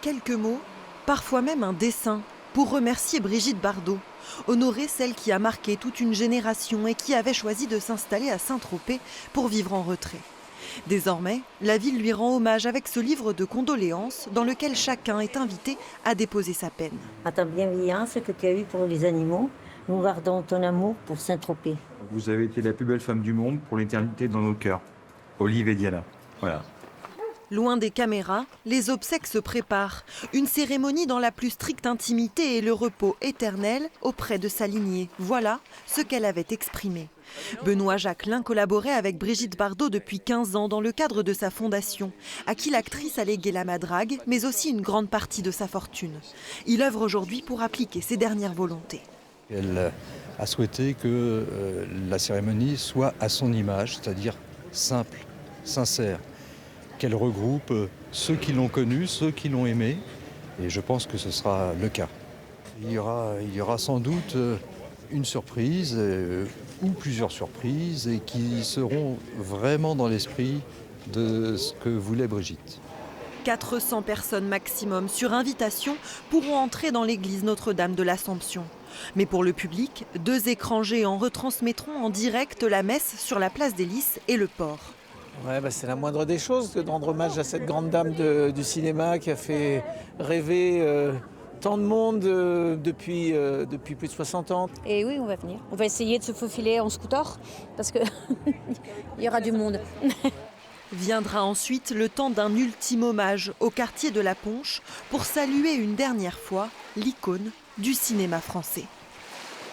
Quelques mots, parfois même un dessin, pour remercier Brigitte Bardot, honorer celle qui a marqué toute une génération et qui avait choisi de s'installer à Saint-Tropez pour vivre en retrait. Désormais, la ville lui rend hommage avec ce livre de condoléances dans lequel chacun est invité à déposer sa peine. À ta bienveillance que tu as eue pour les animaux, nous gardons ton amour pour Saint-Tropez. Vous avez été la plus belle femme du monde pour l'éternité dans nos cœurs. Olive et Diana. Voilà. Loin des caméras, les obsèques se préparent. Une cérémonie dans la plus stricte intimité et le repos éternel auprès de sa lignée. Voilà ce qu'elle avait exprimé. Benoît Jacquelin collaborait avec Brigitte Bardot depuis 15 ans dans le cadre de sa fondation, à qui l'actrice a légué la madrague, mais aussi une grande partie de sa fortune. Il œuvre aujourd'hui pour appliquer ses dernières volontés. Elle a souhaité que la cérémonie soit à son image, c'est-à-dire simple, sincère, qu'elle regroupe ceux qui l'ont connue, ceux qui l'ont aimée, et je pense que ce sera le cas. Il y aura sans doute une surprise ou plusieurs surprises et qui seront vraiment dans l'esprit de ce que voulait Brigitte. 400 personnes maximum sur invitation pourront entrer dans l'église Notre-Dame de l'Assomption. Mais pour le public, 2 écrans géants retransmettront en direct la messe sur la place des Lys et le port. Ouais, c'est la moindre des choses que de rendre hommage à cette grande dame du cinéma qui a fait rêver tant de monde depuis plus de 60 ans. Et oui, on va venir. On va essayer de se faufiler en scooter parce qu'il y aura du monde. Viendra ensuite le temps d'un ultime hommage au quartier de la Ponche pour saluer une dernière fois l'icône du cinéma français.